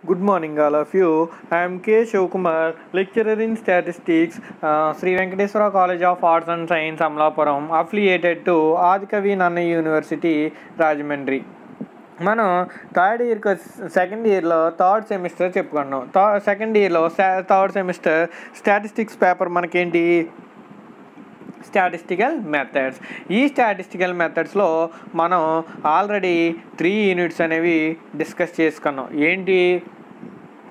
Good morning, all of you. I am K. Shivkumar, lecturer in statistics, Sri Venkateswara College of Arts and Science, Amlapuram, affiliated to Adikavi Nanna University, Rajahmundry. మనం second ఇయర్లో third semester చెప్పుకున్నాం. Second ఇయర్లో third semester statistics paper మనకేంటి, statistical methods. ఈ statistical మెథడ్స్లో మనం already 3 units అనేవి discuss చేసుకున్నాం. ఏంటి,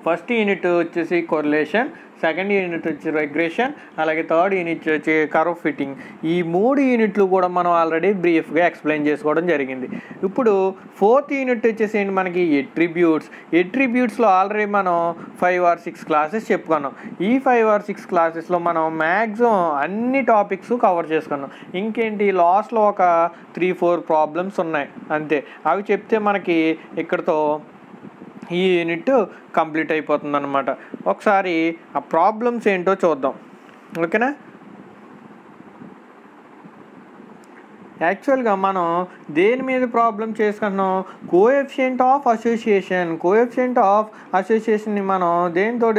ఫస్ట్ యూనిట్ వచ్చేసి కొరిలేషన్, సెకండ్ యూనిట్ వచ్చి రిగ్రెషన్, అలాగే థర్డ్ యూనిట్ వచ్చి కర్వ్ ఫిట్టింగ్. ఈ 3 యూనిట్లు కూడా మనం ఆల్రెడీ బ్రీఫ్గా ఎక్స్ప్లెయిన్ చేసుకోవడం జరిగింది. ఇప్పుడు ఫోర్త్ యూనిట్ వచ్చేసి మనకి ఎట్రిబ్యూట్స్లో ఆల్రెడీ మనం 5 or 6 క్లాసెస్ చెప్పుకున్నాం. ఈ 5 or 6 క్లాసెస్లో మనం మ్యాక్సిమం అన్ని టాపిక్స్ కవర్ చేసుకున్నాం. ఇంకేంటి, లాస్ట్లో ఒక 3-4 ప్రాబ్లమ్స్ ఉన్నాయి అంతే. అవి చెప్తే మనకి ఇక్కడతో ఈ యూనిట్ కంప్లీట్ అయిపోతుంది అన్నమాట. ఒకసారి ఆ ప్రాబ్లమ్స్ ఏంటో చూద్దాం, ఓకేనా. యాక్చువల్గా మనం దేని మీద ప్రాబ్లం చేసుకుంటున్నాం, కోఎఫిషియంట్ ఆఫ్ అసోసియేషన్ని మనం దేనితో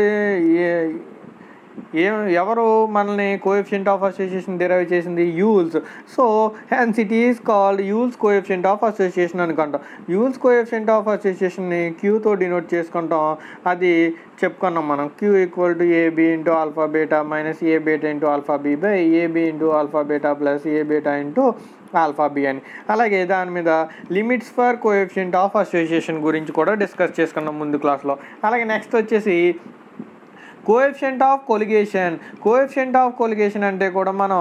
ఎవరు మనల్ని కోఎఫిషియంట్ ఆఫ్ అసోసియేషన్ డిరైవ్ చేసింది, Yule's. So hence it is called Yule's coefficient of association అనుకుంటాం. యూల్స్ కోఎఫిషియంట్ ఆఫ్ అసోసియేషన్ని క్యూతో డినోట్ చేసుకుంటాం. అది చెప్పుకున్నాం మనం, Q equal to AB into alpha beta minus A beta into alpha B by AB into alpha beta plus A beta into alpha B అని. అలాగే దాని మీద limits for coefficient of association గురించి కూడా డిస్కస్ చేసుకున్నాం ముందు క్లాస్లో. అలాగే నెక్స్ట్ వచ్చేసి కోఎఫిషియంట్ ఆఫ్ కొలిగేషన్ అంటే కూడా మనం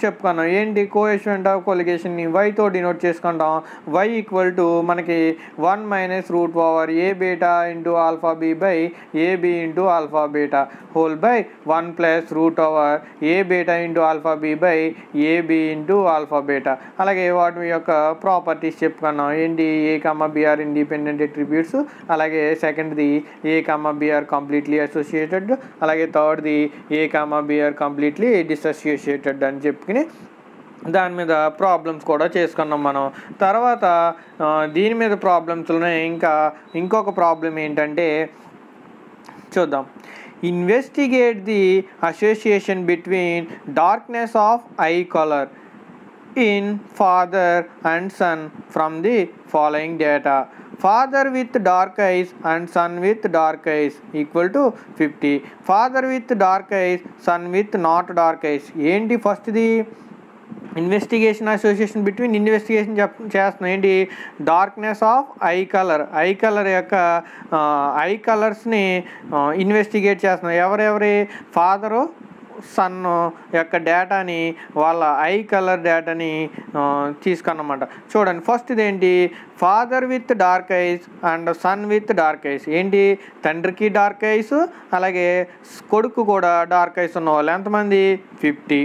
చెప్పుకున్నాం. ఏంటి, కోఎఫిషియంట్ ఆఫ్ కొలిగేషన్ని వైతో డినోట్ చేసుకుంటాం. వై ఈక్వల్ టు మనకి 1 minus root over A beta into alpha B by AB into alpha beta whole by 1 plus root over A beta into alpha B by AB into alpha beta. అలాగే వాటి యొక్క properties చెప్పుకున్నాం. ఏంటి, A comma B are independent attributes, అలాగే సెకండ్ది A comma B are completely associated, అలాగే థర్డ్ది A comma B are completely dissociated అని చెప్పుకుని దాని మీద ప్రాబ్లమ్స్ కూడా చేసుకున్నాం మనం. తర్వాత దీని మీద ప్రాబ్లమ్స్లోనే ఇంకొక ప్రాబ్లం ఏంటంటే చూద్దాం. Investigate the association between darkness of I colour in father and son from the following data. Father with dark eyes and son with dark eyes equal to 50. Father with dark eyes, son with not dark eyes. ఏంటి ఫస్ట్ది, investigation association between investigation చేస్తున్నాం. ఏంటి, darkness of I colour యొక్క I కలర్స్ని investigate చేస్తున్నాం. ఎవరెవరి, father sun యొక్క డేటాని, వాళ్ళ ఐ కలర్ డేటాని తీసుకున్నమాట. చూడండి, ఫస్ట్ ఇదేంటి, father with dark eyes and son with dark eyes. ఏంటి, తండ్రికి డార్క్ ఐస్, అలాగే కొడుకు కూడా డార్క్ ఐస్ ఉన్నవాళ్ళు ఎంతమంది, 50.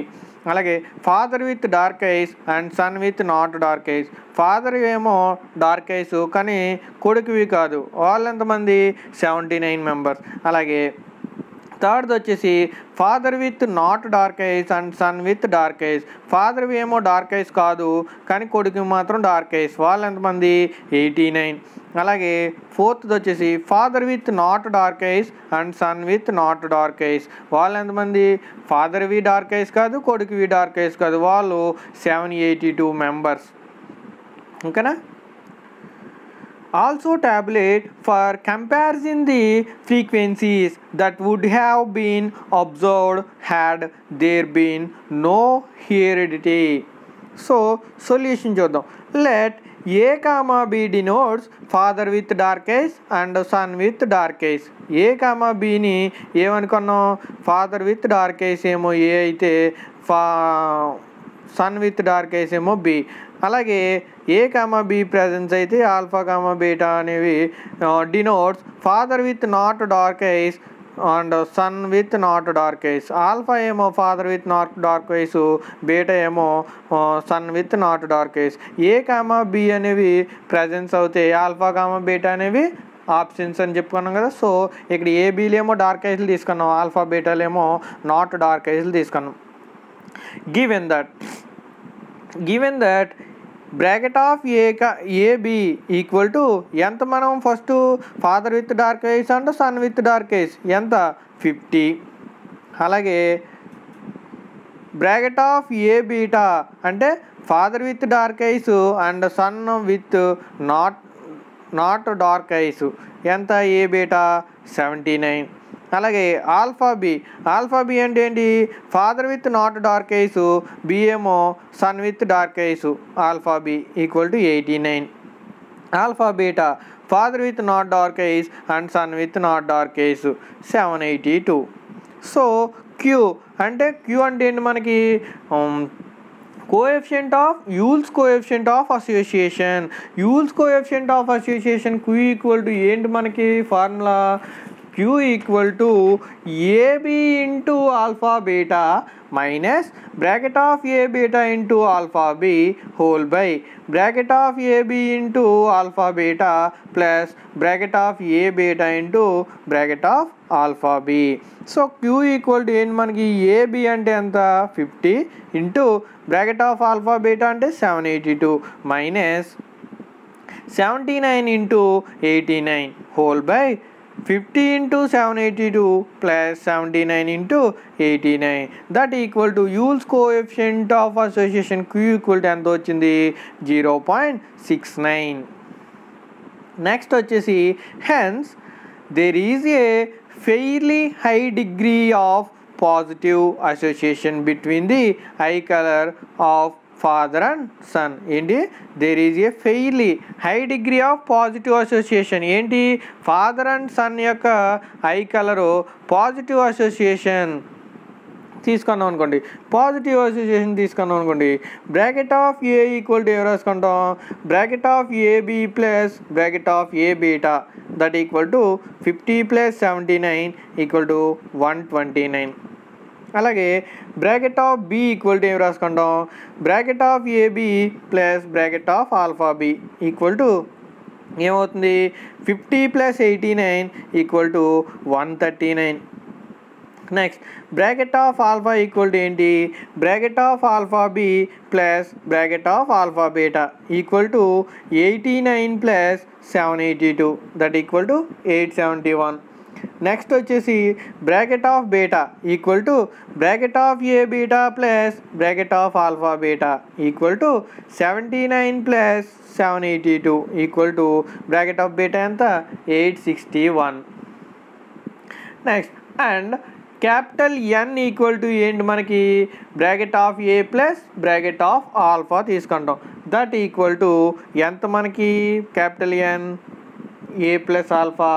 అలాగే father with dark eyes and son with not dark eyes. Father ఏమో డార్క్ ఐస్ కానీ కొడుకువి కాదు, వాళ్ళు ఎంతమంది, 79 మెంబర్స్. అలాగే థర్డ్ వచ్చేసి father with not dark eyes and son with dark eyes. Father ఏమో డార్క్ ఐస్ కాదు కానీ కొడుకు మాత్రం డార్క్ ఐస్, వాళ్ళు ఎంతమంది, 89. అలాగే ఫోర్త్ వచ్చేసి father with not dark eyes and son with not dark eyes. వాళ్ళు ఎంతమంది, ఫాదర్వి డార్క్ ఐస్ కాదు కొడుకువి డార్క్ ఐస్ కాదు, వాళ్ళు 782 మెంబర్స్. ఓకేనా. Also tabulate for comparison the frequencies that would have been observed had there been no heredity. So solution చూద్దాం. Let A comma B denotes father with dark eyes and son with dark eyes. A comma Bని ఏమనుకున్నాం, father with dark eyes ఏమో A అయితే, son with dark eyes ఏమో B. అలాగే A comma B presence అయితే alpha comma beta అనేవి denotes father with not dark eyes and son with not dark eyes. Alpha ఏమో father with not dark eyes, beta ఏమో son with not dark eyes. A comma B అనేవి presence అవుతాయి, alpha comma beta అనేవి options అని చెప్పుకున్నాం కదా. So ఇక్కడ ఏబీలేమో డార్క్ ఐస్లు తీసుకున్నాం, ఆల్ఫా బీటాలేమో నాట్ డార్క్ ఐస్లు తీసుకున్నాం. Given that bracket of AB equal to ఎంత, మనం first father with dark eyes and son with dark eyes ఎంత 50. అలాగే బ్రాకెట్ ఆఫ్ ఏ బీటా అంటే father with dark eyes and son with not dark eyes ఎంత A beta 79. అలాగే alpha B అంటే ఏంటి, father with not dark eyes, B ఏమో son with dark eyes, alpha B equal to 89. Alpha beta father with not dark eyes and son with not dark eyes 782. So Q అంటే ఏంటి మనకి Yule's coefficient of association. Q equal to ఏంటి మనకి formula, Q equal to AB into alpha beta minus bracket of A beta into alpha B whole by bracket of AB into alpha beta plus bracket of A beta into bracket of alpha B. So Q equal to ఏంటి మనకి, AB అంటే ఎంత 50 into bracket of alpha beta అంటే 782 minus 79 into 89 whole by 50 into 782 plus 79 into 89 that equal to Yule's coefficient of association Q equal to ఎంత వచ్చింది 0.69. Next వచ్చేసి hence there is a fairly high degree of positive association between the eye color of father and son. ఏంటి, there is a fairly high degree of positive association. ఏంటి, father and son యొక్క eye colour positive association తీసుకున్నాం అనుకోండి. Bracket of A equal to ఏం రాసుకుంటాం, bracket of AB plus bracket of A beta that equal to 50 + 79 equal to 129. అలాగే bracket of B equal to ఏం రాసుకుంటాం, bracket of AB plus bracket of alpha B equal to ఏమవుతుంది 50 + 89 equal to 139. Next bracket of alpha equal to ఏంటి, bracket of alpha B plus bracket of alpha beta equal to 89 + 782 that equal to 871. Next వచ్చేసి bracket of beta equal to bracket of A beta plus bracket of alpha beta equal to 79 + 782 equal to bracket of beta ఎంత 861. Next and capital N equal to ఏంటి మనకి, bracket of A plus bracket of alpha తీసుకుంటాం that equal to ఎంత మనకి, capital N A plus alpha,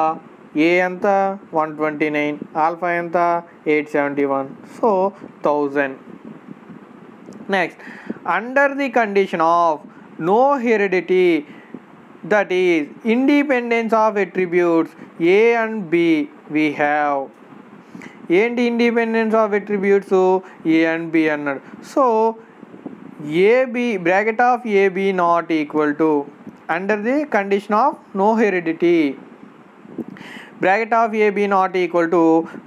A ఎంత 129, alpha ఎంత 871, so 1000. Next under the condition of no heredity that is independence of attributes A and B we have. ఏంటి independence of attributes A and B అన్నాడు. So AB bracket of AB not equal to under the condition of no heredity bracket of AB not equal to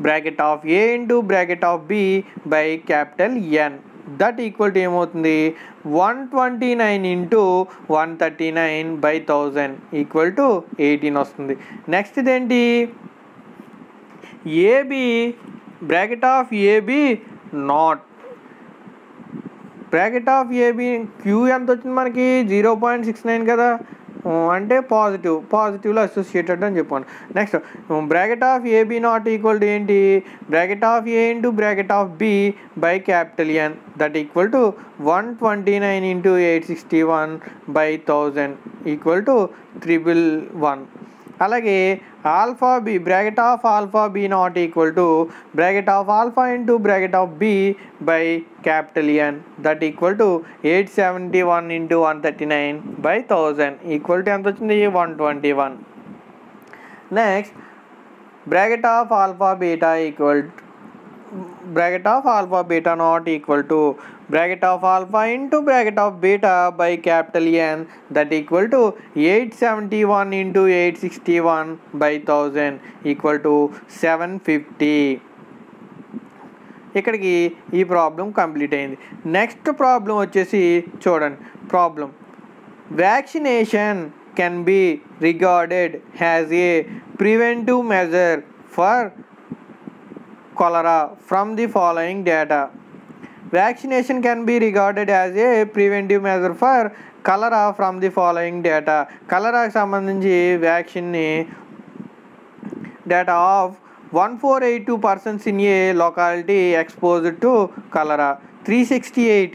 bracket of A into bracket of B by capital N. That equal to ఏమవుతుంది 129 into 139 by 1000 equal to 18 వస్తుంది. Next ఇదేంటి, AB bracket of AB not bracket of AB Q ఎంత వచ్చింది మనకి 0.69 కదా, అంటే పాజిటివ్లో associated అని చెప్పాను. Next bracket of AB not equal to ఏంటి, bracket of A into bracket of B by capital N that equal to 129 into 861 by 1000 equal to 311. అలాగే alpha B bracket of alpha B not equal to bracket of alpha into bracket of B by capital N that equal to 871 into 139 by 1000 equal to ఎంత వచ్చింది 121. Next bracket of alpha beta equal bracket of alpha beta not equal to bracket of alpha into bracket of beta by capital N that equal to 871 into 861 by 1000 equal to 750. ఇక్కడికి ఈ problem complete అయింది. Next problem వచ్చేసి చూడండి, problem vaccination can be regarded as a preventive measure for cholera from the following data. Vaccination can be regarded as a preventive measure for cholera from the following data. Cholera కి సంబంధించి vaccine ని data of 1482 persons in a locality exposed to cholera, 368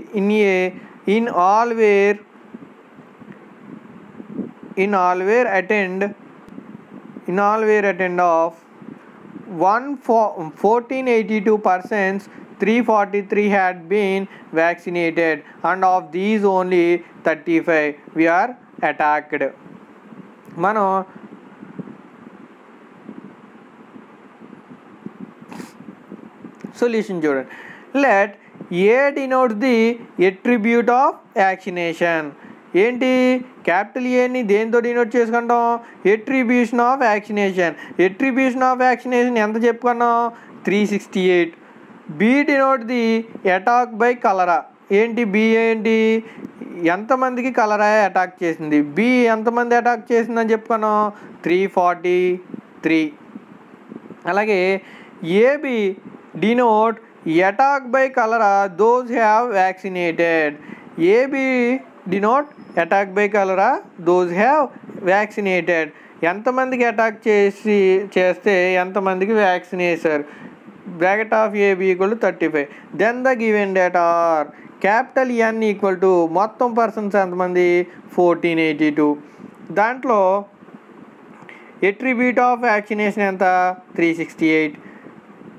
in all were attend of 1482 persons, 343 had been vaccinated, and of these only 35 were attacked. మనం solution చూడండి. Let A denotes the attribute of vaccination. ఏంటి capital ఏని దేంతో denote చేసుకుంటాం? Attribution of vaccination. Attribution of vaccination ఎంత చెప్పుకున్నాం? 368. B denote the attack by cholera. ఏంటి B ఏంటి? ఎంతమందికి కలరా అటాక్ చేసింది? బి ఎంతమంది అటాక్ చేసిందని చెప్పుకున్నాం? 343. అలాగే AB denote attack by cholera those have vaccinated. AB denote attack by cholera those have vaccinated. ఎంతమందికి అటాక్ చేస్తే ఎంతమందికి వ్యాక్సిన్ వేశారు? Bracket of AB equal to 35. Then the given data are capital N equal to మొత్తం persons ఎంతమంది? 1482. దాంట్లో attribute of vaccination ఎంత? 368.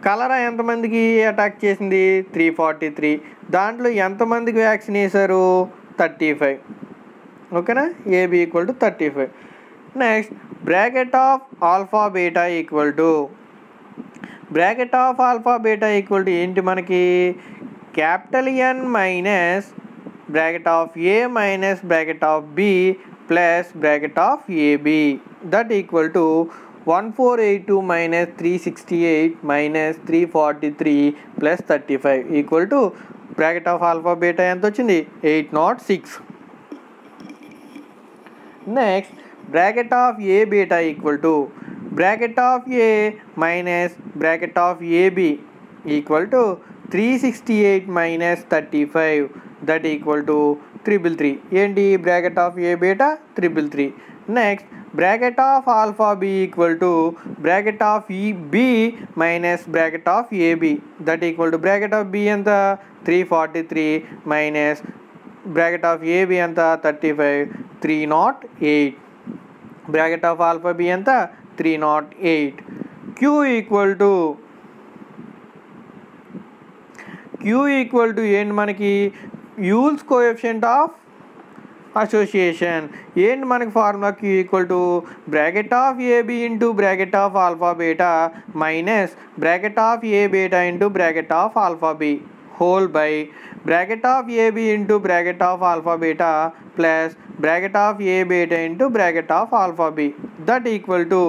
కలరా ఎంతమందికి attack చేసింది? 343. దాంట్లో ఎంతమందికి వ్యాక్సిన్ వేశారు? 35. ఓకేనా? AB equal to 35. Next bracket of alpha beta equal to ఏంటి మనకి? Capital N minus bracket of A minus bracket of B plus bracket of AB that equal to 1482 minus 368 minus 343 plus 35 equal to bracket of alpha beta ఎంత వచ్చింది? 806. Next bracket of a beta equal to bracket of a minus bracket of ab equal to 368 minus 35 that equal to 333. ఏంటి bracket of a beta? 333. Next bracket of alpha b equal to bracket of b minus bracket of ab that equal to bracket of b ఎంత? 343 minus bracket of ab ఎంత? 35. 308. bracket of alpha b ఎంత? 308. q equal to ఏంటి మనకి? Yule's coefficient of association. ఏంటి మనకి formula? q equal to bracket of AB into bracket of alpha beta minus bracket of A beta into bracket of alpha B whole by bracket of AB into bracket of alpha beta plus bracket of A beta into bracket of alpha B that equal to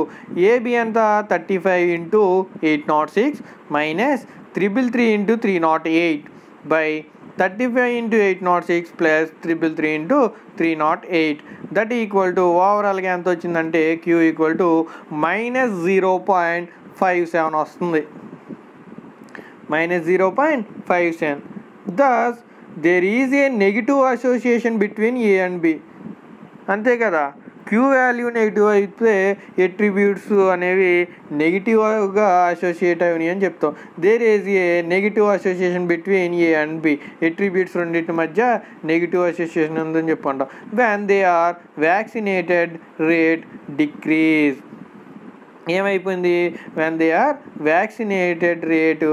AB ఎంత? 35 into 806 minus 333 into 308 by 35 into 806 plus 333 into 308 that equal to ఓవరాల్గా ఎంత వచ్చిందంటే q equal to -0.57 వస్తుంది. -0.57. Thus there is a negative association between a and b. అంతే కదా? Q value negative అయితే attributes అనేవి నెగిటివ్గా అసోసియేట్ అయినాయి అని చెప్తాం. There is a negative association between A and B. Attributes రెండింటి మధ్య నెగిటివ్ అసోసియేషన్ ఉందని చెప్పుకుంటాం. When they are vaccinated rate decrease. ఏమైపోయింది? When they are vaccinated rate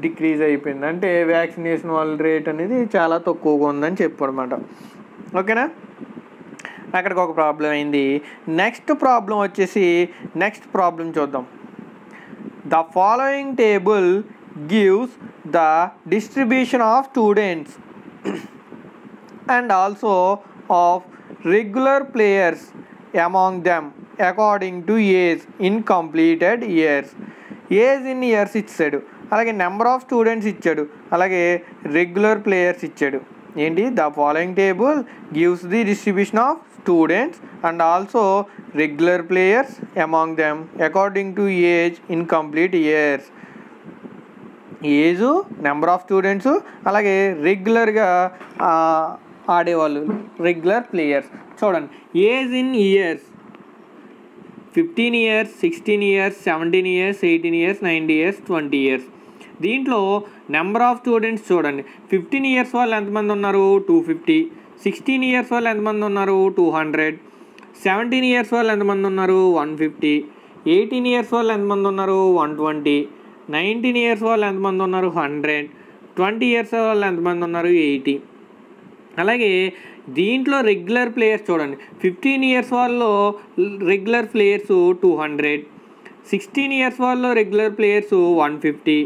decrease అయిపోయింది. అంటే వ్యాక్సినేషన్ వాళ్ళ రేట్ అనేది చాలా తక్కువగా ఉందని చెప్పనమాట. ఓకేనా? అక్కడికి ఒక ప్రాబ్లం అయింది. నెక్స్ట్ ప్రాబ్లం వచ్చేసి నెక్స్ట్ ప్రాబ్లం చూద్దాం. The following table gives the distribution of students and also of regular players among them according to age in completed years. Age in years ఇచ్చాడు, అలాగే నెంబర్ ఆఫ్ స్టూడెంట్స్ ఇచ్చాడు, అలాగే regular players ఇచ్చాడు. ఏంటి the following table gives the distribution of students and also regular players among them according to age in complete years. Age, number of students, అలాగే రెగ్యులర్గా ఆడేవాళ్ళు regular players. చూడండి, age in years 15 years, 16 years, 17 years, 18 years, 19 years, 20 years. దీంట్లో number of students చూడండి, 15 years వాళ్ళు ఎంతమంది ఉన్నారు 250, 16 years వాళ్ళు ఎంతమంది ఉన్నారు 200, 17 years వాళ్ళు ఎంతమంది ఉన్నారు 150, 18 years వాళ్ళు ఎంతమంది ఉన్నారు 120, 19 years వాళ్ళు ఎంతమంది ఉన్నారు 100, 20 years వాళ్ళు ఎంతమంది ఉన్నారు 80. అలాగే దీంట్లో రెగ్యులర్ ప్లేయర్స్ చూడండి, 15 years వాళ్ళు రెగ్యులర్ ప్లేయర్స్ 200, 16 years వాళ్ళు రెగ్యులర్ ప్లేయర్స్ 150,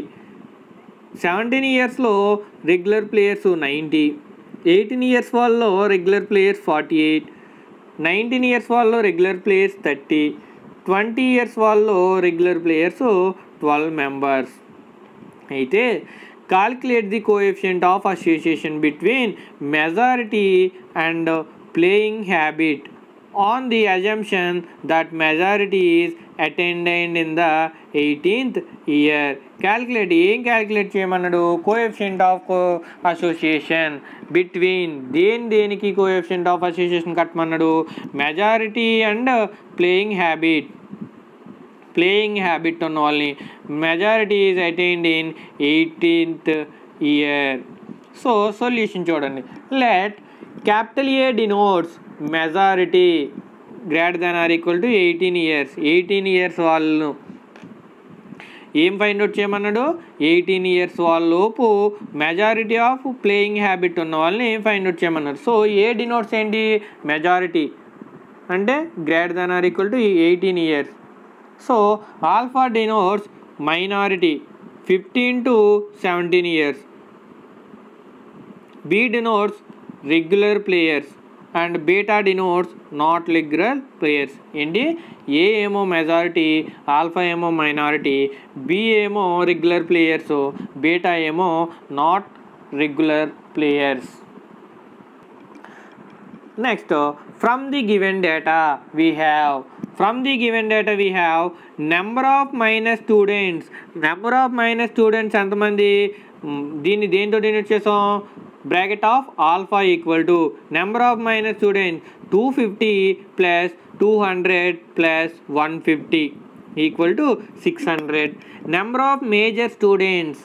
17 yearsలో రెగ్యులర్ ప్లేయర్స్ 90, 18 years వాళ్ళు రెగ్యులర్ ప్లేయర్స్ 48, 19 years వాళ్ళు రెగ్యులర్ ప్లేయర్స్ 30, 20 years వాళ్ళు రెగ్యులర్ ప్లేయర్స్ 12 members. అయితే calculate the coefficient of association between majority and playing habit on the assumption that majority is attained in the 18th year. Calculate ఏం calculate చేయమన్నాడు, coefficient of association between దేనికి coefficient of association కట్టమన్నాడు, majority and playing habit ఉన్న వాళ్ళని majority is attained in 18th year. So solution చూడండి, let capital A denotes majority greater than or equal to 18 years. 18 years వాళ్ళు ఏం find out చేయమన్నాడు, 18 years వాళ్ళలోపు majority of playing habit ఉన్న వాళ్ళని ఏం ఫైండ్ అవుట్ చేయమన్నారు. సో ఏ డినోట్స్ ఏంటి, మెజారిటీ అంటే greater than or equal to 18 years. So alpha denotes minority 15 to 17 years. B denotes regular players and beta denotes not regular players. ఏంటి, ఏ ఏమో majority, alpha ఏమో minority, B ఏమో regular players, beta ఏమో not regular players. Next, from the given data we have number of minus students. Number of minus students ఎంతమంది, దీన్ని దేంతో denote చేసాం, bracket of alpha equal to number of minus students 250 plus 200 plus 150 equal to 600. Number of major students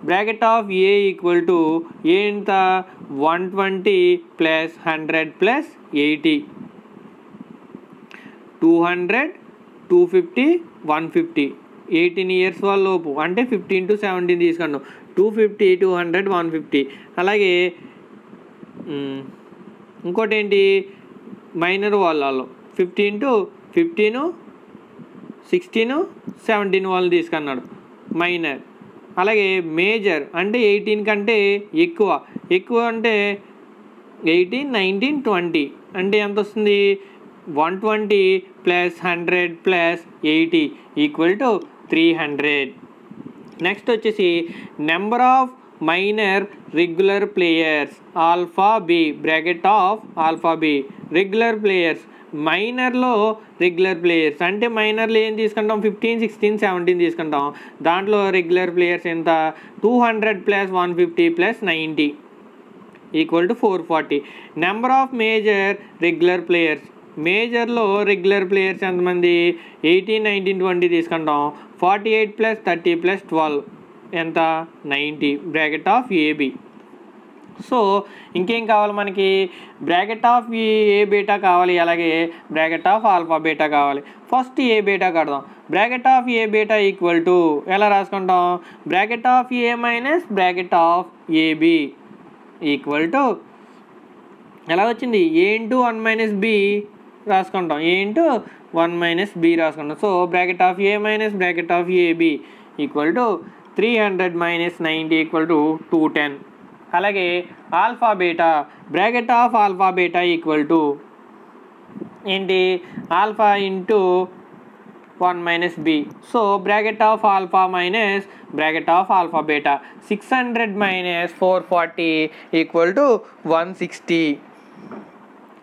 bracket of A equal to A ఎంత 120 plus 100 plus 80, 200, 250, 150. 18 years వాళ్ళలోపు అంటే 15 to 17 తీసుకున్నాం, 250, 200, 150. అలాగే ఇంకోటి ఏంటి, మైనర్ వాళ్ళలో 15 to 15, 16, 17 వాళ్ళు తీసుకున్నాడు మైనర్. అలాగే మేజర్ అంటే 18 కంటే ఎక్కువ అంటే 18, 19, 20 అంటే ఎంత వస్తుంది, 120 plus 100 plus 80 equal to 300. Next వచ్చేసి number of minor regular players alpha B, bracket of alpha B regular players. మైనర్లో రెగ్యులర్ ప్లేయర్స్ అంటే మైనర్లో ఏం తీసుకుంటాం, 15, 16, 17 తీసుకుంటాం. దాంట్లో రెగ్యులర్ ప్లేయర్స్ ఎంత, 200 plus 150 plus 90 equal to 440. Number of major regular players, మేజర్లో రెగ్యులర్ ప్లేయర్స్ ఎంతమంది, 18, 19, 20 తీసుకుంటాం. 48 ప్లస్ 30 ప్లస్ 12 ఎంత, 90 బ్రాకెట్ ఆఫ్ ఏబి. సో ఇంకేం కావాలి మనకి, బ్రాకెట్ ఆఫ్ ఏ బీటా కావాలి, అలాగే బ్రాకెట్ ఆఫ్ ఆల్ఫా బీటా కావాలి. ఫస్ట్ ఏ బీటా కడదాం. Bracket of A beta equal to ఎలా రాసుకుంటాం, bracket of A minus bracket of AB equal to ఎలా వచ్చింది, ఏ ఇంటూ 1 మైనస్ బి రాసుకుంటాం, ఏ ఇంటూ 1 మైనస్ బి రాసుకుంటాం. So bracket of A minus bracket of AB equal to 300 minus 90 equal to 210. అలాగే alpha beta, bracket of alpha beta equal to ఏంటి, alpha into 1 minus b. So bracket of alpha minus bracket of alpha beta. 600 minus 440 equal to 160.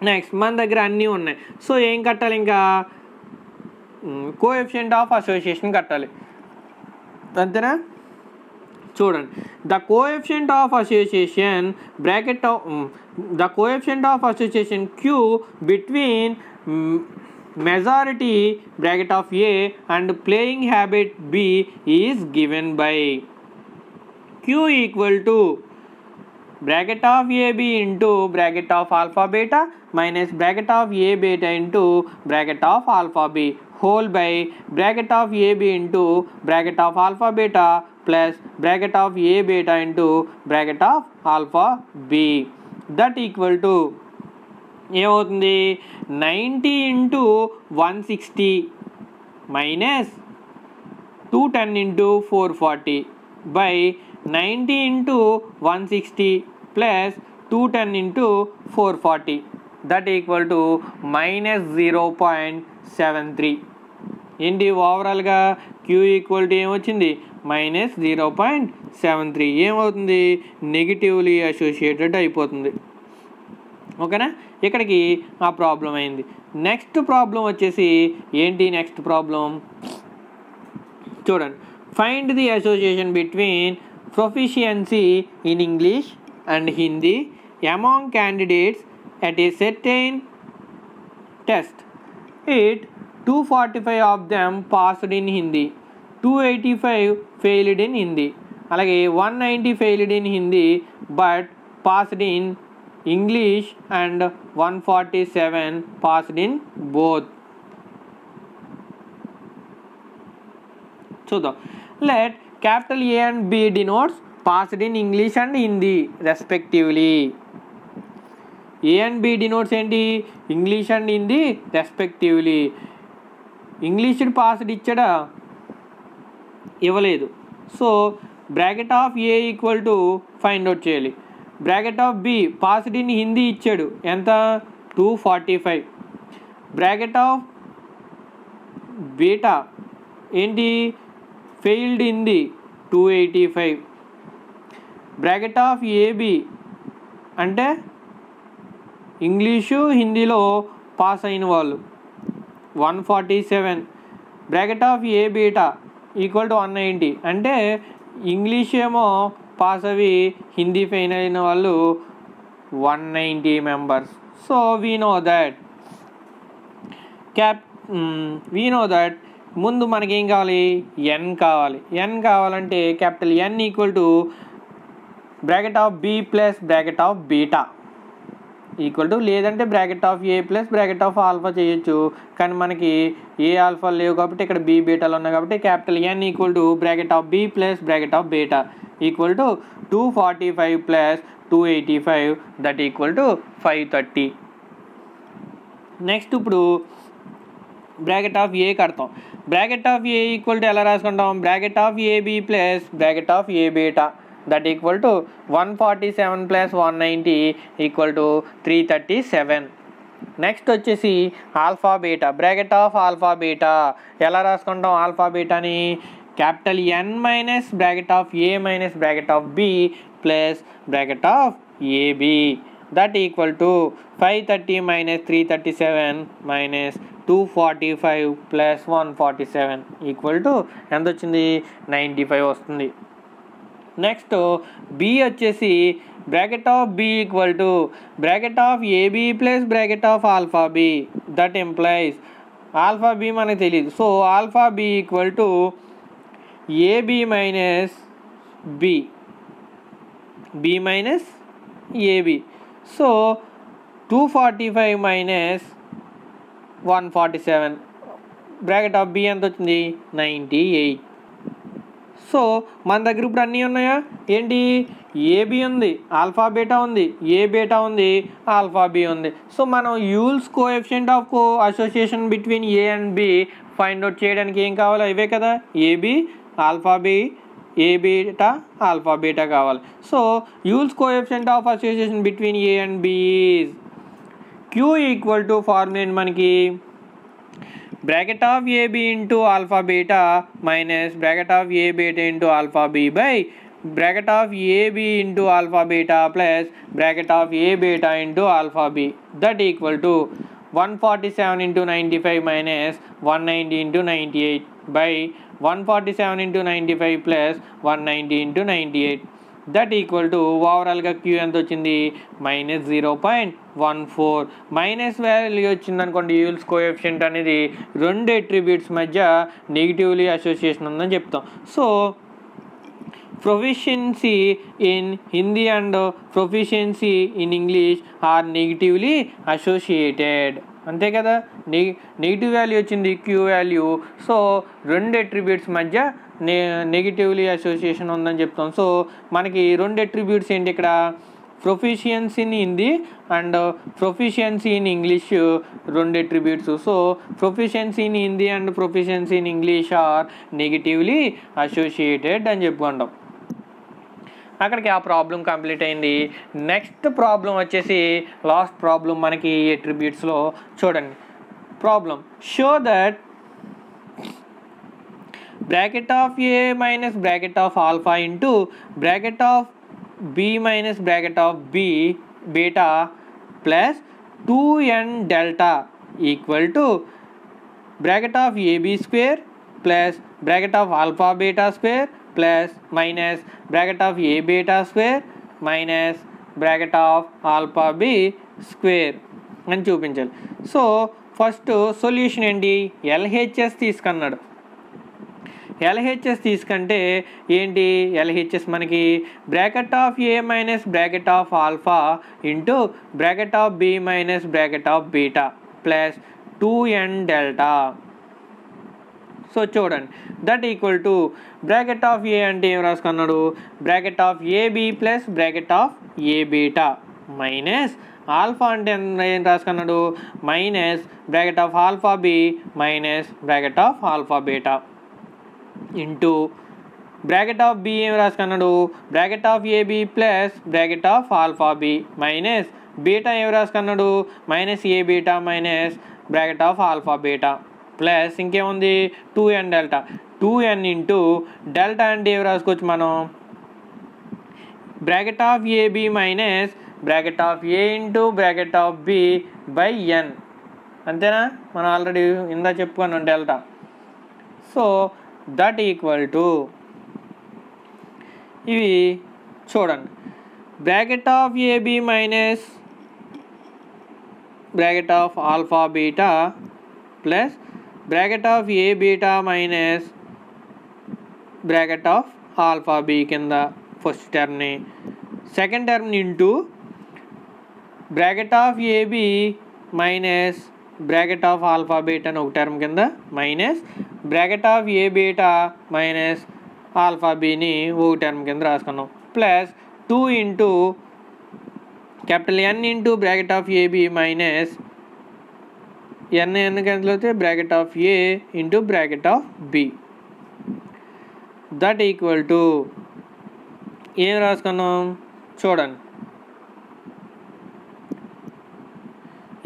Next మన దగ్గర అన్నీ ఉన్నాయి. So ఏం కట్టాలి, ఇంకా coefficient of association కట్టాలి, అంతేనా? చూడండి, the coefficient of association bracket the coefficient of association Q between majority bracket of A and playing habit B is given by Q equal to bracket of AB into bracket of alpha beta minus bracket of A beta into bracket of alpha B whole by bracket of AB into bracket of alpha beta plus bracket of A beta into bracket of alpha B. That equal to ఏమవుతుంది, 90 into 160 minus 210 into 440 by 90 into 160 plus 210 into 440, that equal to minus 0.73. ఏంటి ఓవరాల్గా queue equal to ఏమొచ్చింది, minus 0.73. ఏమవుతుంది, negatively associated అయిపోతుంది. ఓకేనా, ఇక్కడికి ఆ problem అయింది. నెక్స్ట్ ప్రాబ్లం వచ్చేసి ఏంటి, నెక్స్ట్ ప్రాబ్లం చూడండి, find the association between proficiency in English and Hindi among candidates at a certain test. It 245 of them passed in Hindi, 285 failed in Hindi, అలాగే 190 failed in Hindi but passed in English and 147 passed in both. చూద్దాం, let capital A and B denotes passed in English and Hindi respectively. A and B denotes ఏంటి, English and Hindi respectively. English passed ఇచ్చాడా, ఇవ్వలేదు. So bracket of A equal to find out చేయాలి. Bracket of B passed in Hindi ఇచ్చాడు, ఎంత, 245. Bracket of beta ఏంటి, failed Hindi 285. Bracket of AB అంటే English హిందీలో pass అయిన వాళ్ళు 147. Bracket of A beta equal to 190 అంటే ఇంగ్లీష్ ఏమో పాస్ అవి హిందీ ఫెయిల్ అయిన వాళ్ళు 190 members. So we know that ముందు మనకేం కావాలి, ఎన్ కావాలి. ఎన్ కావాలంటే capital N equal to bracket of B plus bracket of beta equal to, లేదంటే bracket of A plus bracket of alpha చేయొచ్చు, కానీ మనకి ఏ ఆల్ఫా లేవు కాబట్టి ఇక్కడ బి బీటాలు ఉన్నాయి కాబట్టి capital N equal to bracket of B plus bracket of beta equal to 245 plus 285 that equal to 530. Next ఇప్పుడు బ్రాకెట్ ఆఫ్ ఏ కడతాం. Bracket of A equal to ఎలా రాసుకుంటాం, bracket of AB plus bracket of A beta that equal to 147 plus 190 equal to 337. Next వచ్చేసి alpha beta. Bracket of alpha beta ఎలా రాసుకుంటాం, alpha బీటాని capital N minus bracket of A minus bracket of B plus bracket of AB that equal to 530 minus 337 minus 245 plus 147 equal to ఎంత వచ్చింది, 95 వస్తుంది. Next B వచ్చేసి bracket of B equal to bracket of AB plus bracket of alpha B that implies alpha B మనకు తెలియదు. So alpha B equal to AB minus B minus AB. So 245 minus 147 bracket of B ఎంత వచ్చింది, 98. So మన దగ్గర ఇప్పుడు అన్నీ ఉన్నాయా, ఏంటి, ఏబి ఉంది, ఆల్ఫా బీటా ఉంది, ఏ బీటా ఉంది, ఆల్ఫా బి ఉంది. సో మనం Yule's coefficient of association between A and B find out చేయడానికి ఏం కావాలి, ఇవే కదా, AB alpha B A beta alpha beta కావాలి. So Yule's coefficient of association between A and B is Q equal to formula మనకి bracket of AB into alpha beta minus bracket of A beta into alpha B by bracket of AB into alpha beta plus bracket of A beta into alpha B, that equal to 147 into 95 minus 190 into 98 by 147 into 95 plus 190 into 98, that equal to ఓవరాల్గా queue ఎంత వచ్చింది -0.14. Minus value వచ్చింది అనుకోండి, యూల్స్ coefficient అనేది రెండు attributes మధ్య negatively association ఉందని చెప్తాం. So proficiency in Hindi and proficiency in English are negatively associated. అంతే కదా, నెగిటివ్ వాల్యూ వచ్చింది క్యూ వాల్యూ. సో రెండు అట్రిబ్యూట్స్ మధ్య నెగిటివ్లీ అసోసియేషన్ ఉందని చెప్తాం. సో మనకి రెండు అట్రిబ్యూట్స్ ఏంటి ఇక్కడ, proficiency in Hindi and proficiency in English రెండు attributes. So proficiency in Hindi and proficiency in English are negatively associated అని చెప్పుకుంటాం. అక్కడికి ఆ ప్రాబ్లం కంప్లీట్ అయింది. నెక్స్ట్ ప్రాబ్లం వచ్చేసి లాస్ట్ ప్రాబ్లం మనకి అట్రిబ్యూట్స్లో చూడండి. Problem show that bracket of A minus bracket of alpha into bracket of B minus bracket of B beta plus 2n delta equal to bracket of AB square plus bracket of alpha beta square plus minus bracket of A beta square minus bracket of alpha B square అని చూపించాలి. So first solution ఏంటి, LHS తీసుకున్నాడు. LHS తీసుకుంటే ఏంటి, LHS మనకి bracket of A minus bracket of alpha into bracket of B minus bracket of beta plus 2n delta. So చూడండి, that equal to bracket of A అంటే ఏం రాసుకున్నాడు, bracket of AB plus bracket of A beta minus alpha అంటే ఏం రాసుకున్నాడు, minus bracket of alpha B minus bracket of alpha beta into bracket of B ఏం రాసుకున్నాడు, bracket of AB plus bracket of alpha B minus beta ఏం రాసుకున్నాడు, minus A beta minus bracket of alpha beta plus ఇంకేముంది 2n delta. 2n into delta అంటే ఏం రాసుకోవచ్చు మనం, bracket of AB minus bracket of A into bracket of B by n. అంతేనా, మనం already ఇందా చెప్పుకున్నాం delta. So that equal to ఇవి చూడండి, bracket of AB minus bracket of alpha beta plus bracket of A beta minus bracket of alpha B కింద first టర్మ్ని, second టర్మ్ని into bracket of AB minus bracket of alpha బీటాని ఒక term కింద minus bracket of A beta minus alpha బిని ఒక term కింద రాసుకున్నాం plus 2 into capital N into bracket of AB minus n cancel అవుతే bracket of A into bracket of B, that equal to ఏం రాసుకున్నాం చూడండి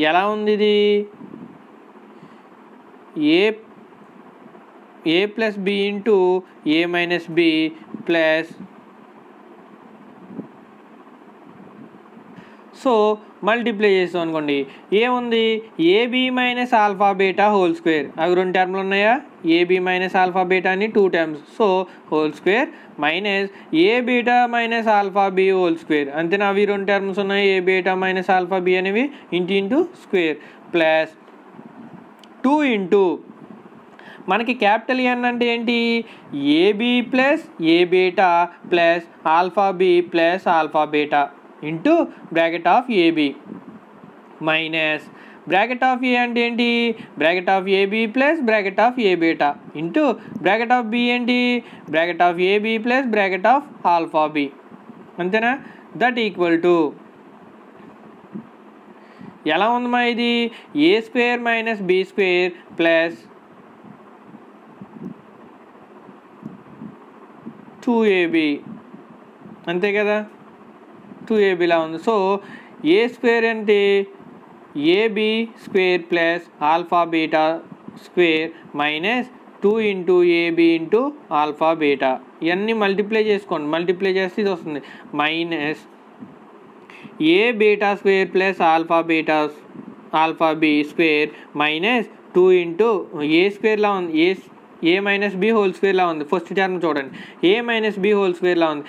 ఎలా ఉంది ఇది, A plus B into A minus B plus, so multiply చేస్తాం అనుకోండి ఏముంది, AB minus alpha beta whole square, అవి రెండు టర్మ్లు ఉన్నాయా, ఏబి మైనస్ ఆల్ఫా బీటా అని 2 terms, so whole square minus A beta minus alpha B whole square, అంతేనా అవి రెండు టర్మ్స్ ఉన్నాయి, A beta minus alpha B అనేవి ఇంటూ స్క్వేర్ ప్లస్ 2 ఇంటూ మనకి క్యాపిటల్ N అంటే ఏంటి, AB plus A beta plus alpha B plus alpha beta into bracket of AB minus bracket of A అంటే ఏంటి, bracket of AB plus bracket of A beta into bracket of B ఏంటి, bracket of AB plus bracket of alpha B, అంతేనా, that equal to ఎలా ఉందమ్మా ఇది, A square minus B square plus 2ab, అంతే కదా 2ab లా ఉంది. So A square అంటే AB square plus alpha beta square minus 2 into AB into alpha beta. ఇవన్నీ మల్టిప్లై చేసుకోండి, మల్టిప్లై చేస్తే ఇది వస్తుంది minus A beta square plus alpha B square minus 2 into A స్క్వేర్లా ఉంది, ఏ మైనస్ బి హోల్ స్క్వేర్లా ఉంది. ఫస్ట్ టర్మ్ చూడండి, ఏ మైనస్ బి హోల్ స్క్వేర్లా ఉంది.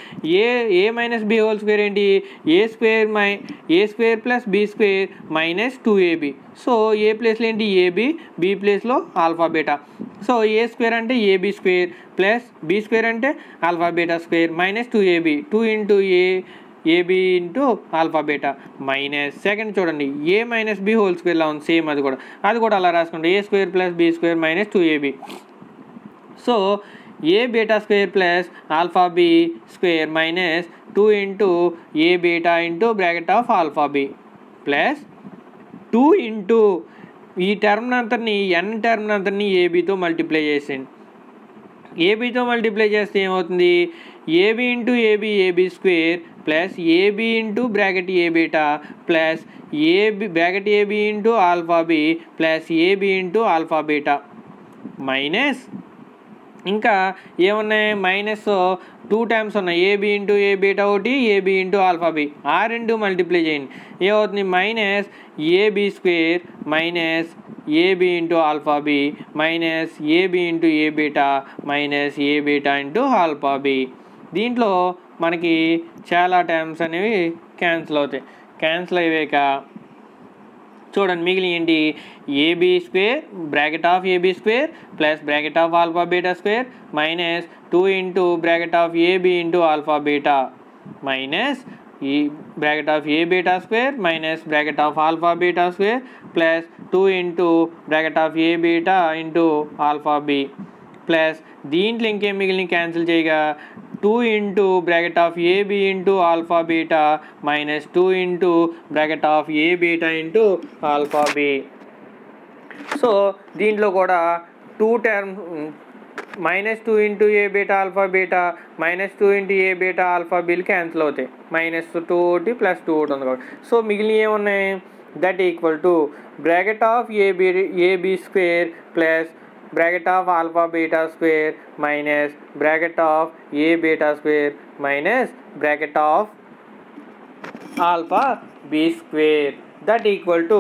A minus B whole square ఏంటి, A square plus B square minus 2ab. So A ప్లేస్లో ఏంటి ఏబి, బి ప్లేస్లో alpha beta. So A square అంటే AB square plus B square అంటే alpha beta square minus 2ab, 2 into AB into alpha beta minus second చూడండి A minus B whole స్క్వేర్లా ఉంది, same అది కూడా అలా రాసుకుంటాం, A square plus B square minus 2ab. So A beta square plus alpha B square minus 2 into A beta into bracket of alpha B plus 2 into ఈ term అంతని term అంతని ఏబితో మల్టిప్లై చేసేయండి. ఏబితో మల్టిప్లై చేస్తే ఏమవుతుంది, AB into AB square plus AB into bracket A beta plus bracket AB into alpha B plus AB into alpha beta minus ఇంకా ఏమున్నాయి మైనస్ 2 టైమ్స్ ఉన్నాయి, ఏబి ఇంటూ ఏ బీటా ఒకటి, ఏబి ఇంటూ ఆల్ఫా బి, ఆ రెండు multiply చేయండి ఏమవుతుంది minus AB square minus AB into alpha B minus AB into A beta minus A beta into alpha B. దీంట్లో మనకి చాలా టర్మ్స్ అనేవి క్యాన్సిల్ అవుతాయి. క్యాన్సిల్ అయ్యాక చూడండి మిగిలి ఏంటి, AB square bracket of AB square plus bracket of alpha beta square minus 2 into bracket of AB into alpha beta minus ఈ bracket of A beta square minus bracket of alpha beta square plus 2 into bracket of A beta into alpha B plus దీంట్లో ఇంకేం మిగిలిన cancel చేయగా 2 into bracket of AB into alpha beta minus 2 into bracket of A beta into alpha B. So దీంట్లో కూడా 2 terms minus 2 into A beta alpha beta minus 2 into A beta alpha బిల్ cancel అవుతాయి, minus 2 ఒకటి plus 2 ఒకటి ఉంది కాబట్టి. So మిగిలిన ఏమున్నాయి, that equal to bracket of AB square plus bracket of alpha beta square minus bracket of A beta square minus bracket of alpha B square that equal to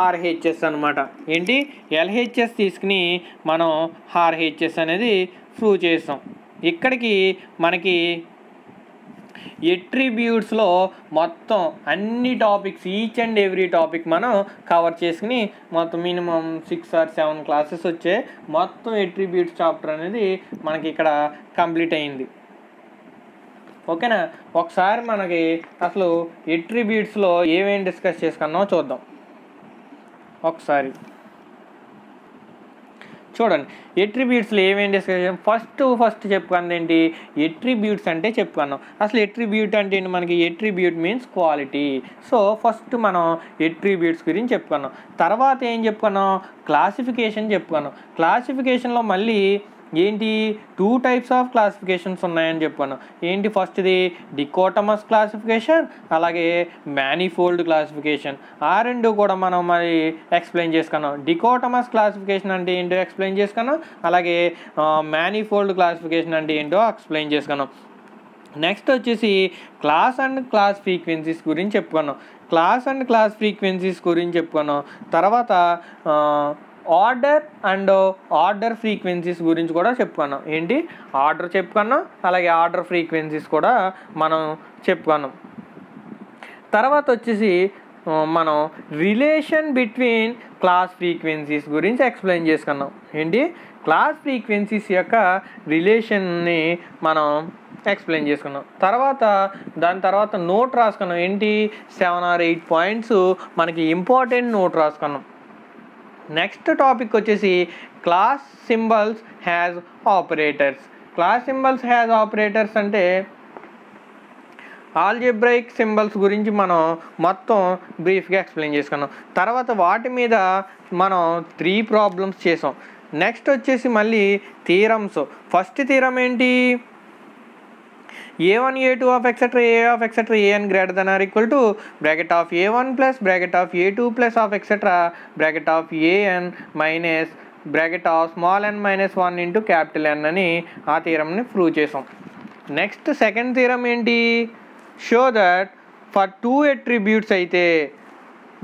RHS అనమాట. ఏంటి LHS తీసుకుని మనం RHS అనేది prove చేస్తాం. ఇక్కడికి మనకి ఎట్రిబ్యూట్స్లో మొత్తం అన్ని topics each and every topic మనం కవర్ చేసుకుని మొత్తం మినిమం 6 or 7 క్లాసెస్ వచ్చే మొత్తం ఎట్రిబ్యూట్స్ చాప్టర్ అనేది మనకి ఇక్కడ కంప్లీట్ అయింది. ఓకేనా, ఒకసారి మనకి అసలు ఎట్రిబ్యూట్స్లో ఏమేమి డిస్కస్ చేసుకున్నామో చూద్దాం. ఒకసారి చూడండి ఎట్రిబ్యూట్స్లో ఏమేమి డిస్కస్ చేసాం. ఫస్ట్ చెప్పుకున్నది ఏంటి, ఎట్రిబ్యూట్స్ అంటే చెప్పుకున్నాం. అసలు ఎట్రిబ్యూట్ అంటే ఏంటి, మనకి attribute means quality. So first మనం ఎట్రిబ్యూట్స్ గురించి చెప్పుకున్నాం. తర్వాత ఏం చెప్పుకున్నాం, క్లాసిఫికేషన్ చెప్పుకున్నాం. క్లాసిఫికేషన్లో మళ్ళీ ఏంటి 2 types ఆఫ్ క్లాసిఫికేషన్స్ ఉన్నాయని చెప్పాను. ఏంటి ఫస్ట్ది డికోటమస్ క్లాసిఫికేషన్, అలాగే మ్యానిఫోల్డ్ క్లాసిఫికేషన్. ఆ రెండు కూడా మనం మరి ఎక్స్ప్లెయిన్ చేసుకున్నాం. డికోటమస్ క్లాసిఫికేషన్ అంటే ఏంటో ఎక్స్ప్లెయిన్ చేసుకున్నాం, అలాగే మ్యానిఫోల్డ్ క్లాసిఫికేషన్ అంటే ఏంటో ఎక్స్ప్లెయిన్ చేసుకున్నాం. నెక్స్ట్ వచ్చేసి క్లాస్ అండ్ క్లాస్ ఫ్రీక్వెన్సీస్ గురించి చెప్పుకున్నాం. క్లాస్ అండ్ క్లాస్ ఫ్రీక్వెన్సీస్ గురించి చెప్పుకున్నాం. తర్వాత ఆర్డర్ ఫ్రీక్వెన్సీస్ గురించి కూడా చెప్పుకున్నాం. ఏంటి ఆర్డర్ చెప్పుకున్నాం, అలాగే ఆర్డర్ ఫ్రీక్వెన్సీస్ కూడా మనం చెప్పుకున్నాం. తర్వాత వచ్చేసి మనం రిలేషన్ బిట్వీన్ క్లాస్ ఫ్రీక్వెన్సీస్ గురించి ఎక్స్ప్లెయిన్ చేసుకున్నాం. ఏంటి క్లాస్ ఫ్రీక్వెన్సీస్ యొక్క రిలేషన్ని మనం ఎక్స్ప్లెయిన్ చేసుకున్నాం. దాని తర్వాత నోట్ రాసుకున్నాం. ఏంటి 7 or 8 పాయింట్స్ మనకి ఇంపార్టెంట్ నోట్ రాసుకున్నాం. నెక్స్ట్ టాపిక్ వచ్చేసి class symbols has operators. Class symbols has operators అంటే ఆల్జీబ్రాయిక్ సింబల్స్ గురించి మనం మొత్తం బ్రీఫ్గా ఎక్స్ప్లెయిన్ చేసుకున్నాం. తర్వాత వాటి మీద మనం 3 ప్రాబ్లమ్స్ చేసాం. నెక్స్ట్ వచ్చేసి మళ్ళీ థీరమ్స్. ఫస్ట్ థీరం ఏంటి, a1 a2 of etc a of etc an greater than or equal to bracket of a1 plus bracket of a2 plus of etc bracket of an minus bracket of small n minus 1 into capital N అని ఆ థీరంని prove చేసాం. Next second theorem ఏంటి, show that for 2 attributes అయితే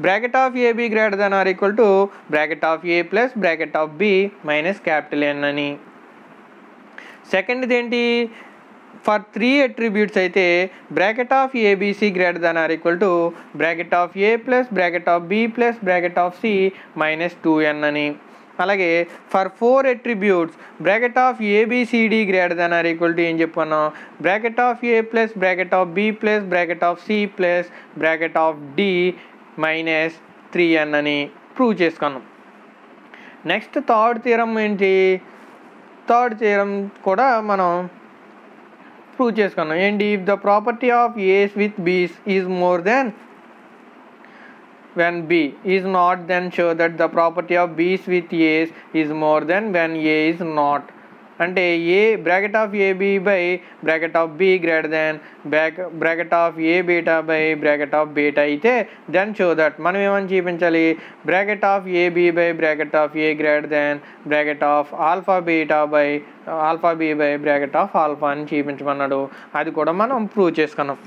bracket of AB greater than or equal to bracket of A plus bracket of B minus capital N అని. సెకండ్ది ఏంటి, for 3 attributes అయితే bracket of ABC greater than or equal to bracket of A plus bracket of B plus bracket of C minus 2n అని. అలాగే for 4 attributes bracket of ABCD greater than or equal to ఏం చెప్పుకున్నాం, bracket of A plus bracket of B plus bracket of C plus bracket of D minus 3n అని prove చేసుకున్నాం. Next third theorem ఏంటి, third theorem కూడా మనం prove చేసుకున్నాం. ఏంటి, if the property of A's with B's is more than when B is not, then show that the property of B's with A's is more than when A is not. అంటే A bracket of AB by bracket of B greater than bracket of A beta by bracket of beta అయితే then show that మనం ఏమని చూపించాలి, bracket of AB by bracket of A greater than bracket of alpha beta by alpha B by bracket of alpha అని చూపించమన్నాడు. అది కూడా మనం prove చేసుకున్నాం.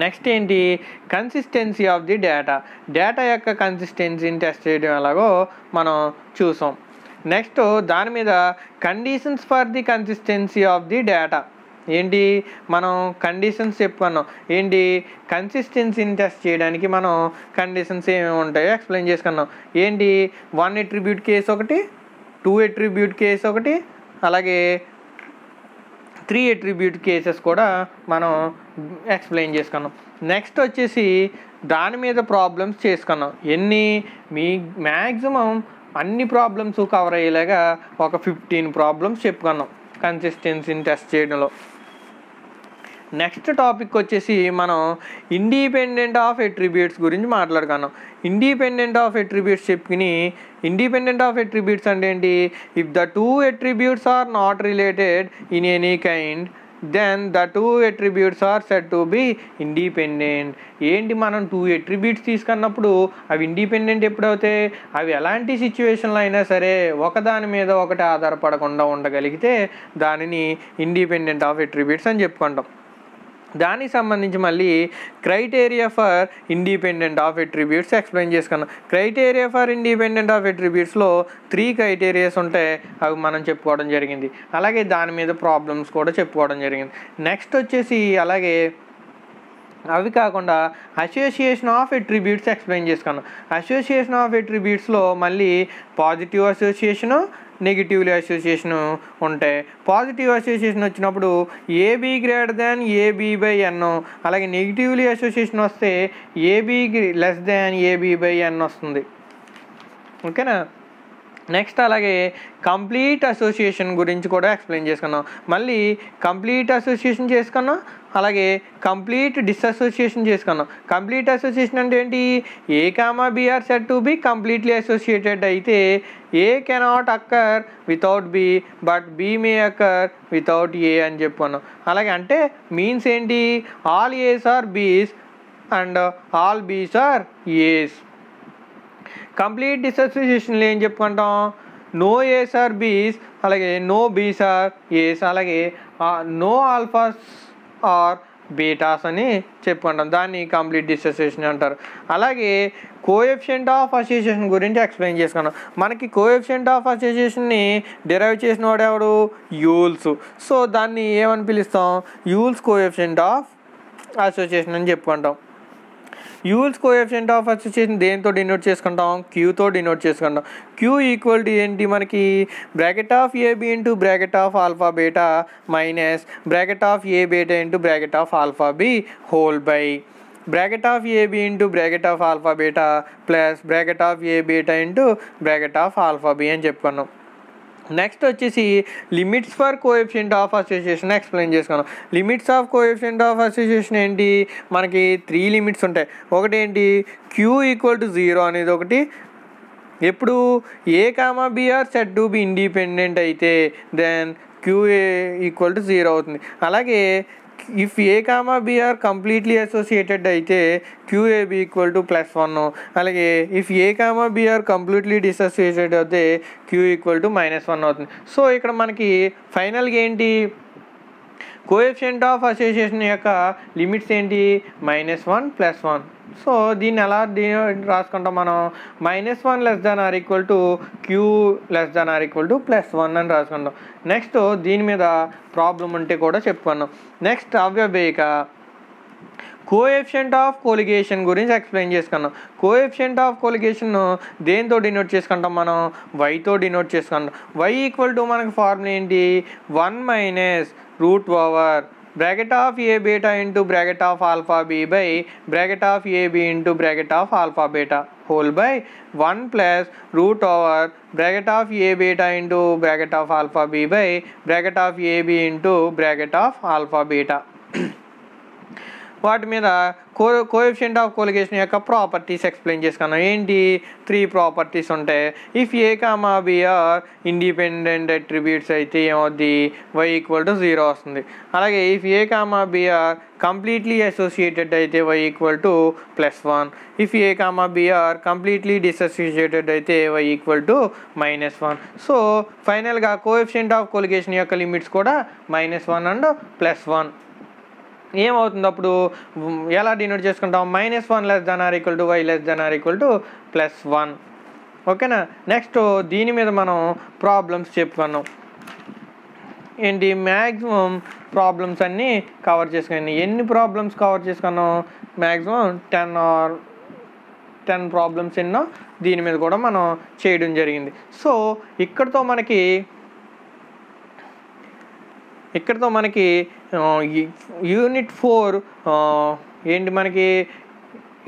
నెక్స్ట్ ఏంటి, కన్సిస్టెన్సీ ఆఫ్ ది డేటా యొక్క కన్సిస్టెన్సీని టెస్ట్ చేయడం ఎలాగో మనం చూసాం. నెక్స్ట్ దాని మీద conditions for the consistency of the data ఏంటి, మనం కండిషన్స్ చెప్పుకున్నాం. ఏంటి, కన్సిస్టెన్సీని టెస్ట్ చేయడానికి మనం కండిషన్స్ ఏమేమి ఉంటాయో ఎక్స్ప్లెయిన్ చేసుకున్నాం. ఏంటి, 1 అట్రిబ్యూట్ కేసు ఒకటి, 2 అట్రిబ్యూట్ కేసు ఒకటి, అలాగే 3 అట్రిబ్యూట్ కేసెస్ కూడా మనం ఎక్స్ప్లెయిన్ చేసుకున్నాం. నెక్స్ట్ వచ్చేసి దాని మీద ప్రాబ్లమ్స్ చేసుకున్నాం. ఎన్ని, మీ మ్యాక్సిమం అన్ని ప్రాబ్లమ్స్ కవర్ అయ్యేలాగా ఒక 15 ప్రాబ్లమ్స్ చెప్పుకున్నాం కన్సిస్టెన్సీని టెస్ట్ చేయడంలో. నెక్స్ట్ టాపిక్ వచ్చేసి మనం ఇండిపెండెంట్ ఆఫ్ అట్రిబ్యూట్స్ గురించి మాట్లాడుకున్నాం. ఇండిపెండెంట్ ఆఫ్ అట్రిబ్యూట్స్ చెప్పుకుని, ఇండిపెండెంట్ ఆఫ్ అట్రిబ్యూట్స్ అంటే ఏంటి, if the 2 attributes are not related in any kind then the 2 attributes are said to be independent. ఏంటి, మనం 2 అట్రిబ్యూట్స్ తీసుకున్నప్పుడు అవి ఇండిపెండెంట్ ఎప్పుడవుతాయి, అవి ఎలాంటి సిచ్యువేషన్లో అయినా సరే ఒకదాని మీద ఒకటి ఆధారపడకుండా ఉండగలిగితే దానిని ఇండిపెండెంట్ ఆఫ్ అట్రిబ్యూట్స్ అని చెప్పుకుంటాం. దానికి సంబంధించి మళ్ళీ criteria for independent of attributes explain చేసుకున్నాం. క్రైటీరియా ఫర్ ఇండిపెండెంట్ ఆఫ్ అట్రిబ్యూట్స్లో 3 క్రైటీరియాస్ ఉంటాయి, అవి మనం చెప్పుకోవడం జరిగింది. అలాగే దాని మీద ప్రాబ్లమ్స్ కూడా చెప్పుకోవడం జరిగింది. నెక్స్ట్ వచ్చేసి అలాగే అవి కాకుండా అసోసియేషన్ ఆఫ్ అట్రిబ్యూట్స్ ఎక్స్ప్లెయిన్ చేసుకున్నాం. అసోసియేషన్ ఆఫ్ అట్రిబ్యూట్స్లో మళ్ళీ పాజిటివ్ అసోసియేషను, నెగిటివ్లీ అసోసియేషన్ ఉంటాయి. పాజిటివ్ అసోసియేషన్ వచ్చినప్పుడు AB greater than AB by N, అలాగే నెగిటివ్లీ అసోసియేషన్ వస్తే AB less than AB by N వస్తుంది. ఓకేనా. నెక్స్ట్ అలాగే కంప్లీట్ అసోసియేషన్ గురించి కూడా ఎక్స్ప్లెయిన్ చేసుకున్నాం. మళ్ళీ కంప్లీట్ అసోసియేషన్ చేసుకున్నాం, అలాగే కంప్లీట్ డిస్అసోసియేషన్ చేసుకున్నాం. కంప్లీట్ అసోసియేషన్ అంటే ఏంటి, A, B are said to be completely associated అయితే A cannot occur without B but B may occur without A అని చెప్పుకున్నాం. అలాగే అంటే మీన్స్ ఏంటి, all A's are B's and all B's are A's. Complete డిసోసియేషన్లో ఏం చెప్పుకుంటాం, నో A's ఆర్ B's, అలాగే నో B's ఆర్ A's, అలాగే నో ఆల్ఫాస్ ఆర్ బీటాస్ అని చెప్పుకుంటాం. దాన్ని కంప్లీట్ డిసోసియేషన్ అంటారు. అలాగే కోఎఫిషియంట్ ఆఫ్ అసోసియేషన్ గురించి ఎక్స్ప్లెయిన్ చేసుకున్నాం. మనకి కోఎఫిషియంట్ ఆఫ్ అసోసియేషన్ని డిరైవ్ చేసిన వాడు ఎవడు, యూల్స్. సో దాన్ని ఏమని పిలుస్తాం, యూల్స్ కోఎఫిషియంట్ ఆఫ్ అసోసియేషన్ అని చెప్పుకుంటాం. యూల్స్ కోఎఫిషియంట్ ఆఫ్ అసోసియేషన్ దేంతో డినోట్ చేసుకుంటాం, క్యూతో డినోట్ చేసుకుంటాం. క్యూ ఈక్వల్ టు ఏంటి మనకి, bracket of AB into bracket of alpha beta minus bracket of A beta into bracket of alpha B whole by bracket of AB into bracket of alpha beta plus bracket of A beta into bracket of alpha B అని చెప్పుకున్నాం. Next వచ్చేసి limits for coefficient of association explain చేసుకున్నాం. Limits of coefficient of association ఏంటి, మనకి 3 limits ఉంటాయి. ఒకటి ఏంటి, Q equal to 0 అనేది ఒకటి, ఎప్పుడు A, B are said to be independent అయితే దెన్ QA ఈక్వల్ టు 0 అవుతుంది. అలాగే if A comma B are completely associated అయితే క్యూఏబి ఈక్వల్ టు +1. అలాగే if A comma B are completely dissociated అయితే Q equal to -1 అవుతుంది. So ఇక్కడ మనకి ఫైనల్గా ఏంటి, కోఎఫిషియంట్ ఆఫ్ అసోసియేషన్ యొక్క లిమిట్స్ ఏంటి, -1 +1. సో దీన్ని ఎలా రాసుకుంటాం మనం, -1 ≤ క్యూ >+1 అని రాసుకుంటాం. నెక్స్ట్ దీని మీద ప్రాబ్లం ఉంటే కూడా చెప్పుకున్నాం. నెక్స్ట్ అవ్యవహిక కోఎఫిషియంట్ ఆఫ్ కొలిగేషన్ గురించి ఎక్స్ప్లెయిన్ చేసుకున్నాం. కోఎఫిషియంట్ ఆఫ్ కొలిగేషన్ దేంతో డినోట్ చేసుకుంటాం మనం, వైతో డినోట్ చేసుకుంటాం. y = మనకి ఫార్ములా ఏంటి, 1 - √bracket of a beta into bracket of alpha b by bracket of ab into bracket of alpha beta whole by 1 + √bracket of a beta into bracket of alpha b by bracket of ab into bracket of alpha beta. వాటి మీద coefficient of colligation యొక్క properties explain చేసుకున్నాం. ఏంటి, 3 properties ఉంటాయి. If A comma B are independent attributes అయితే ఏమవుద్ది, y = 0 వస్తుంది. అలాగే if A comma B are completely associated అయితే y = +1. If A comma B are completely dissociated అయితే y = -1. సో ఫైనల్గా కోఎఫిషియంట్ ఆఫ్ కొలిగేషన్ యొక్క లిమిట్స్ కూడా -1 అండ్ +1. ఏమవుతుంది అప్పుడు, ఎలా డినోట్ చేసుకుంటాం, -1 ≤ y >+1. ఓకేనా. నెక్స్ట్ దీని మీద మనం ప్రాబ్లమ్స్ చెప్పుకున్నాం. ఏంటి, మ్యాక్సిమం ప్రాబ్లమ్స్ అన్నీ కవర్ చేసుకున్నాం. ఎన్ని ప్రాబ్లమ్స్ కవర్ చేసుకున్నాం, మ్యాక్సిమం 10 ప్రాబ్లమ్స్ ఎన్నో దీని మీద కూడా మనం చేయడం జరిగింది. సో ఇక్కడతో మనకి యూనిట్ 4 ఏంటి, మనకి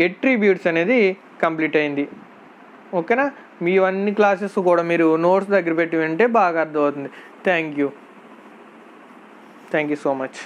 అట్రిబ్యూట్స్ అనేది కంప్లీట్ అయింది. ఓకేనా. మీ అన్ని క్లాసెస్ కూడా మీరు నోట్స్ దగ్గర పెట్టి వింటే బాగా అర్థమవుతుంది. Thank you so much.